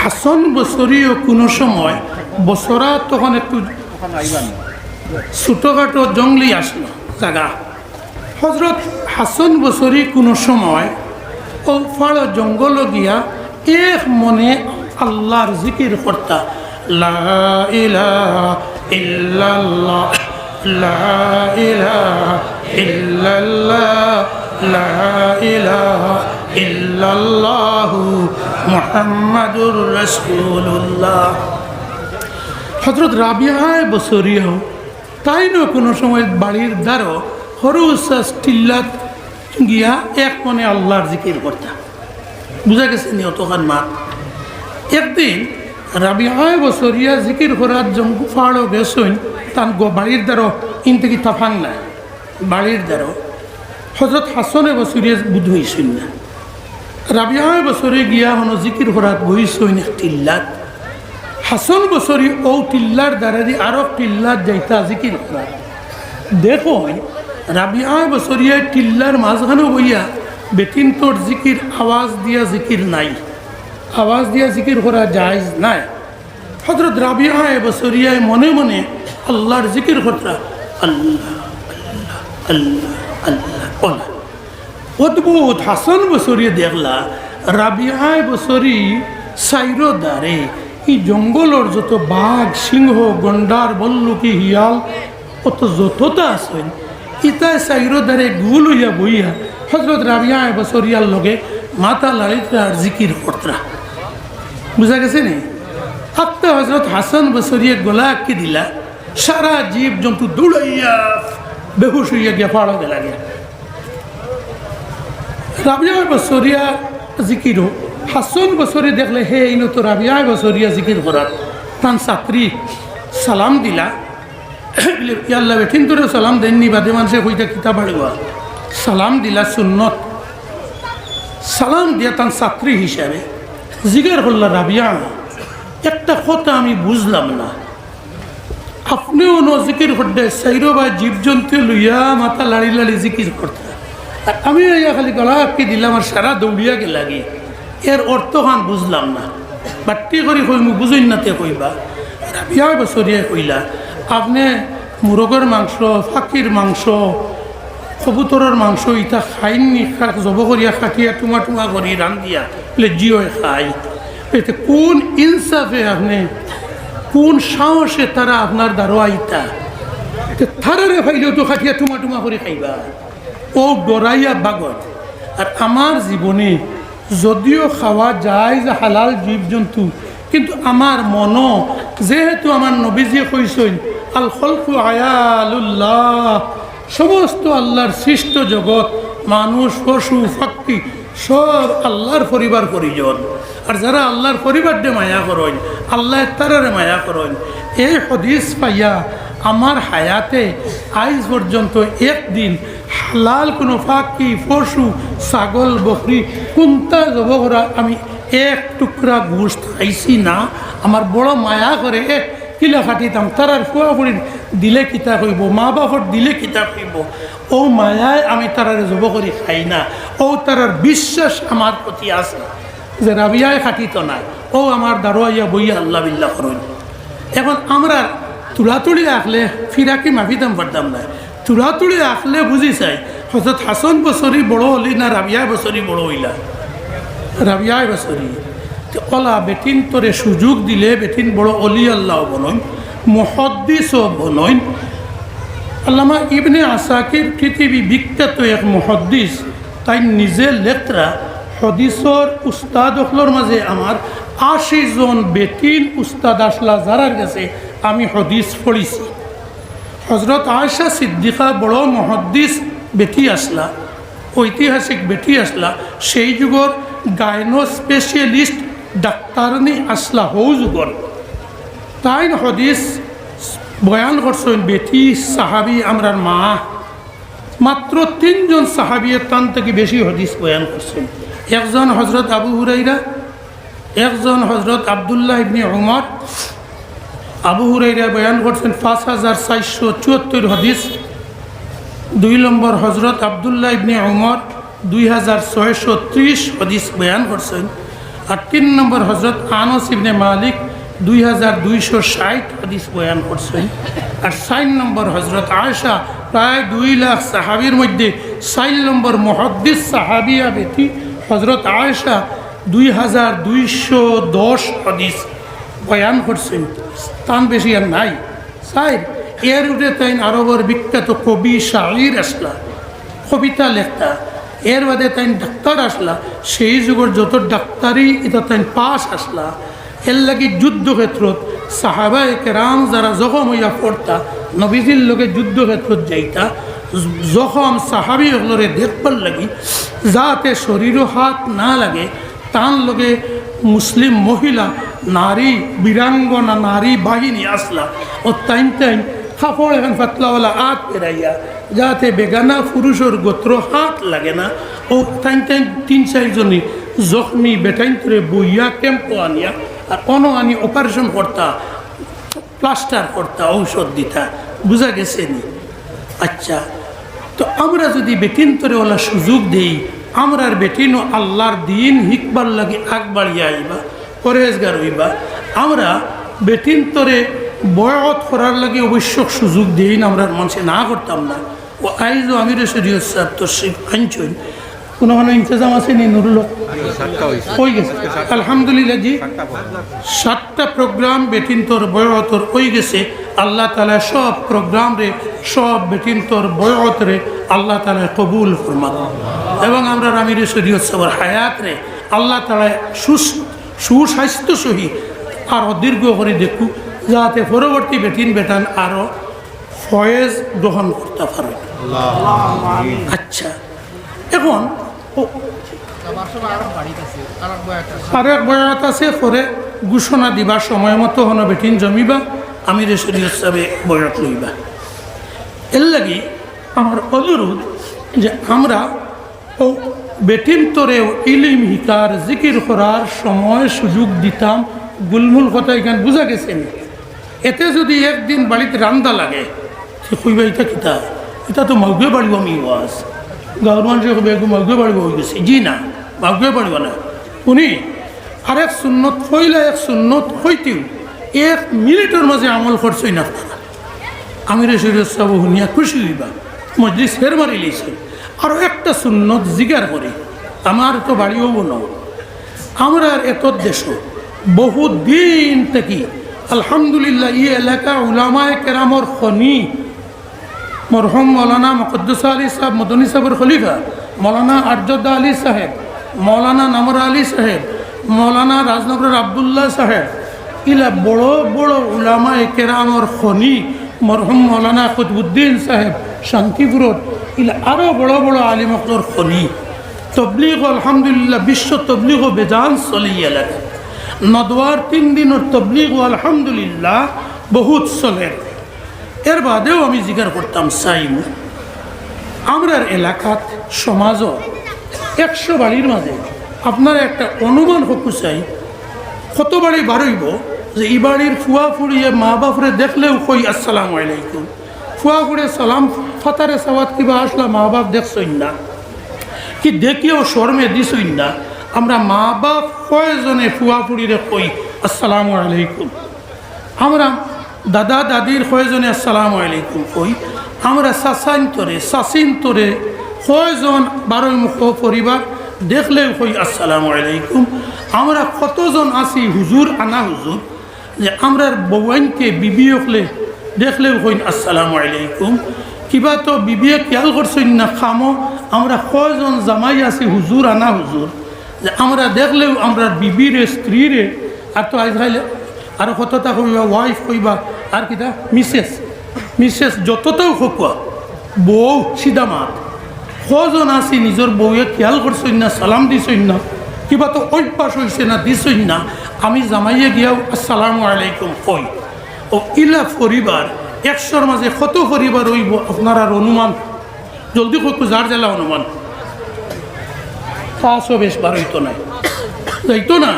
হাসান বসরিও কোনো সময় বছরা তখন একটু ছোটোখাটো জঙ্গলি আসলো জায়গা। হজরত হাসান বসরি কোনো সময় ও ফাড় জঙ্গল গিয়া এক মনে আল্লাহর জিকির করতা, লা ইলাহা ইল্লাল্লাহ, লা ইলাহা ইল্লাল্লাহ, লা ইলাহা ইল্লাল্লাহু মুহাম্মাদুর রাসূলুল্লাহ। হযরত রাবিয়া বসরিও তাই না কোনো সময় বাড়ির দ্বারও হরুসাস টিল্লাত গিয়া এক মনে আল্লাহর জিকির করতা। বুঝা গেছে নি অতখান মা। একদিন রাবিয়া বসরিয়া জিকির করার জঙ্গু ফাড়ো গেছেন তার বাড়ির দ্বারও ইন থেকে তাফাং না বাড়ির দ্বারও হজরত হাসনে বসরিয়া বুধ হইছেন না। রাবিয়া বসরে গিয়া হন জিকির করাত বইছেন এক টিল্লাত। হাসন বসরি ও টিল্লার দ্বারা দি আরো টিল্লার যাইতা জিকির করা। দেখো রাবিয়া বসরিয়া টিল্লার মাঝখানে বইয়া বেটিন তোর জিকির আওয়াজ দিয়া জিকির নাই, আওয়াজ দিয়া জিকির করা জায়েজ নাই। হযরত রাবিয়া বসরিয়ায় মনে মনে আল্লাহর জিকির করতা, আল্লাহ আল্লাহ আল্লাহ আল্লাহ আল্লাহ। অদ্ভুত হাসান বসরিয়া দেখলা রাবিয়া বসরি সাইরো দ্বারে এই জঙ্গলের যত বাঘ সিংহ গন্ডার বল্লুকি হিয়াল অত যতটা আছেন ইতায় সাইরো দ্বারে গুল হইয়া বইয়া হজরত রাবিয়া বসরিয়ার লগে মাথা লাড়িতে আর জিকির করতরা। বুঝা গেছে নি? আত্মা হজরত হাসান বসরিয়া গলা আঁকি দিলা, সারা জীব জন্তু দৌড়াইয়া বেহুশ হইয়া গিয়া পাড়া গেলা গিয়া। রাবিয়া বসরিয়া জিকিরও হাসান বসরি দেখলে হে ইনো তো রাবিয়া বসরিয়া জিকির করার তান ছাত্রী সালাম দিলা। ইয়াল্লা বেঠিন তোরে সালাম দেননি বাদে মানুষে কইটা কিতাব আড়বা সালাম দিলা সুন্নত। সালাম দিয়া তান ছাত্রী হিসাবে জিকির করলা, রাবিয়া একটা কথা আমি বুঝলাম না, আপনিও ন জিকির করতে সাইরো বা জীবজন্তু লইয়া মাথা লাড়ি লাড়ি জিকির করতে, আর আমি খালি গলা আঁকি দিলাম আর সারা দৌড়িয়া গে লাগে। এর অর্থ খান বুঝলাম না, বাট্টি করে কইমু বুঝইন না তে কইবা। রাবিয়া বসরিয়া কইলা, আপনি মুরগের মাংস, ফাঁকির মাংস, কবুতরের মাংস ইটা খাইনি, জব করিয়া খাটিয়া টুমা টুমা করি রান দিয়া বলে জিও খাই। এতে কোন ইনসাফে আপনি কোন সাহসে তারা আপনার দারোয়া ইতা থারারে ফাইলেও তো খাটিয়া টুমা টুমা করে খাইবা ও ডরাইয়া বাগত। আর আমার জীবনে যদিও খাওয়া যায় যে হালাল জীবজন্তু, কিন্তু আমার মন যেহেতু আমার নবীজিয়ে কইছেন আল খলকু আয়ালুল্লাহ, সমস্ত আল্লাহর সৃষ্ট জগৎ মানুষ পশু পাখি সব আল্লাহর পরিবার পরিজন। আর যারা আল্লাহর পরিবার দিয়ে মায়া করেন আল্লাহ তারারে মায়া করেন। এই হদিস পাইয়া আমার হায়াতে আজ পর্যন্ত একদিন হালাল কোনো পাখি পশু ছাগল বকরি কোনটা জব করা আমি এক টুকরা গোশত খাইছি না। আমার বড় মায়া করে কিলা খাটিতাম, তারার ফুয়া ফুড়ি দিলে কিতা কইব, মা বাপর দিলে কিতা কইব, ও মায়ায় আমি তারারে জব করি খাই না। ও তারার বিশ্বাস আমার প্রতি আছে যে রাবিয়ায় খাটিত নাই, ও আমার দারোয়াইয়া বইয়া আল্লাহ বিল্লাহ করেন। এখন আমরা তুলাতুলি রাখলে ফিরাকি মাফিতাম পারতাম না, তুলাতুলি রাখলে বুঝি চাই হজরত হাসান বসরি বড় হলি না রাবিয়া বসরি বড় হইলা। রাবিয়া বসরি ওলা বেটিন তোরে সুযোগ দিলে বেটিন বড় অলি আল্লাহ বনইন, মুহাদ্দিসও বনইন। আল্লামা ইবনে আসাকির পৃথিবী বিখ্যাত এক মুহাদ্দিস, তাই নিজে লেখরা হদিসর উস্তাদ হলর মাঝে আমার ৮০ জন বেটিন উস্তাদ আসলা যারার কাছে আমি হদিস পড়িছি। হজরত আয়েশা সিদ্দিকা বড় মুহাদ্দিস বেটি আসলা, ঐতিহাসিক বেটি আসলা, সেই যুগর গাইনো স্পেশালিস্ট ডাক্তারনি আসলা হৌ যুগর। তাই হদিস বয়ান করছেন বেটি সাহাবি আমরার মা। মাত্র ৩ জন সাহাবিয়ের তান থেকে বেশি হদিস বয়ান করছেন। একজন হজরত আবু হুরাইরা, একজন হজরত আবদুল্লাহ ইবনে উমর। আবু হুরাইরা বয়ান করছেন ৫,৪৭৪ হদিস। ২ নম্বর হজরত আবদুল্লাহ ইবনে উমর ২,৬৩০ হদিস বয়ান করছেন। আর 3 নম্বর হজরত আনস ইবনে মালিক 2260 হাদিস বয়ান করছেন। আর 4 নম্বর হজরত আয়েশা প্রায় 2 লাখ সাহাবীর মধ্যে 4 নম্বর মুহাদ্দিস সাহাবিয়া ব্যক্তি হজরত আয়েশা 2210 হাদিস বয়ান করছেন। স্থান বেশি আর নাই। সাইড এর উঠে তাই আরবের বিখ্যাত কবি শাইর আসলা, কবিতা লেখতা। এর বাদে তাই ডাক্তার আসলা, সেই যুগের যত ডাক্তারি এটা তাই পাস আসলা। এর লাগি যুদ্ধক্ষেত্রত সাহাবায়ে কেরাম যারা জখম হইয়া পড়তা নবীজির লোকে যুদ্ধক্ষেত্রত যাইতা, জখম সাহাবি হলরে দেখবার লাগি যাতে শরীরও হাত না লাগে, তার লগে মুসলিম মহিলা নারী বীরাঙ্গনা নারী বাহিনী আসলা। ও টাইম কাপড় এখন ফাতলাওয়ালা হাত পেরাইয়া যাতে বেগানা পুরুষের গোত্র হাত লাগে না। ও টাইম 3-4 জনই জখমি বেটাইন করে বইয়া ক্যাম্প আনিয়া আর আনি অপারেশন করতা, প্লাস্টার করতা, ঔষধ দিতা। বুঝা গেছে নি? আচ্ছা, তো আমরা যদি বেটিনতরে ওলা সুযোগ দেই, আমরার বেটিনও আল্লাহর দিন হিকবার লাগে আগ বাড়িয়া আইবা, পরেজগার হইবা। আমরা বেটিনতরে বয়ত করার লাগে অবশ্য সুযোগ দিই না, আমরা মানুষে না করতাম না। ও আইজও আমির শরীয়ত সাহেব তশরিফ আনছেন, কোনো ইন্তজাম আছে নি? নুরুল হয়ে গেছে আলহামদুলিল্লাহ জি। 7টা প্রোগ্রাম বেটিনতর বয়তর হয়ে গেছে। আল্লাহ তালা সব প্রোগ্রাম রে, সব বেটিনতর বয়ত রে আল্লাহ তালা কবুল ফরমাত এবং আমরা আমির শরীয়ত সাহেবের হায়াত রে আল্লাহ তালা সুস্বাস্থ্য সহিত আরও দীর্ঘ করে দেখু, যাতে পরবর্তী বেটিন বেটান আরও ফয়েজ গ্রহণ করতে পারে। আচ্ছা, এখন আরো এক বয়াত আছে, পরে ঘোষণা দিবার সময় মতো হন বেটিন জমিবা, আমির শরীয়ত সাহেবে বয়াত লইবা। এর লাগি আমার অনুরোধ যে আমরা ও বেটিন তরে ইলিম হিকার জিকির করার সময় সুযোগ দিতাম। গুলমুল কথা এখানে বোঝা গেছে। এতে যদি একদিন বাড়িতে রান্দা লাগে, সে কইবা এটা কিতা, এটা তো মাউগে বাড়িব। আমি ওয়াজ গাঁর মানুষে কবে মাউগে বাড়িব হয়ে গেছে। জি না, মাউগে বাড়িব না। উনি আরেক সুন্নত হইলে এক সুন্নত হইতেও 1 মিনিটের মাঝে আমল করছই না আপনারা। আমির শরীয়ত সাহেব শুনিয়া খুশি হইবা, মজলিস ফের মারি লইছে। আরও একটা সুন্নত জিগার করে, আমার তো বাড়িও বনো। আমরা এত দেশ বহু দিন থেকে আলহামদুলিল্লাহ এই এলাকা উলামায়ে কেরামর খনি মরহুম মৌলানা মুকদ্দস আলী সাহেব মদনী সাহেবের খলিফা, মৌলানা আরজদ্দা আলী সাহেব, মৌলানা নামর আলী সাহেব, মৌলানা রাজনগরের আবদুল্লাহ সাহেব, ইলা বড় বড় উলামায়ে কেরামর খনি মরহুম মৌলানা কুতুবউদ্দিন সাহেব শান্তিপুরত, ইলা আরও বড় বড় আলিমকলর খনি। তবলিগ আলহামদুলিল্লাহ বিশ্ব তবলিগ বেজান চলে এলাকা। নদওয়ার 3 দিনের তবলিগ আলহামদুলিল্লাহ বহুত চলে। এর বাদেও আমি জিজ্ঞাসা করতাম চাইম আমরার এলাকাত সমাজ 100 বাড়ির মাঝে আপনারা একটা অনুমান হকু চাই কত বাড়ি বাড়ইব যে এই বাড়ির ফুয়া ফুড়িয়ে মা বাপরে দেখলেও কই আসসালামু আলাইকুম, ফুয়া ফুড়ে সালাম ফাতারে সাওয়াত কিবা আসলা মা বাপ দেখছই না কি দেখিও শর্মে দিছই না। আমরা মা বাপ কয়জনে ফুয়া ফুড়িরে কই আসসালামু আলাইকুম, আমরা দাদা দাদির কয়জনে আসসালামু আলাইকুম কই, আমরা সাসান্তরে সাসিন্তরে কয়জন 12 মুখ পরিবার দেখলেও কই আসসালামু আলাইকুম। আমরা কতজন আছি হুজুর আনা হুজুর যে আমরা বউয়াইনকে বিবি হলে দেখলেও কই আসসালামু আলাইকুম। কিবা তো বিবিয়ে খেয়াল করছেন না খামো, আমরা কয়জন জামাই আছি হুজুর আনা হুজুর যে আমরা দেখলেও আমরা বিবিরে স্ত্রীরে আর তো আইলে আর কতটা কইবা ওয়াইফ কইবা আর কিটা মিসেস মিসেস যতটাও খোকা বউ সিধা মাত কজন আছি নিজের বউয়ে খেয়াল করছেন না সালাম দিছেন না, কিবা তো অভ্যাস হয়েছে না দিছেন না। আমি জামাইয়ে গিয়াও আসসালামু আলাইকুম কই। ও ইলা পরিবার 100-র মাঝে কত পরিবার হইব আপনার আর অনুমান জলদি কত যার জেলা অনুমান 500 বেশ বার হইতো না যাইতো না।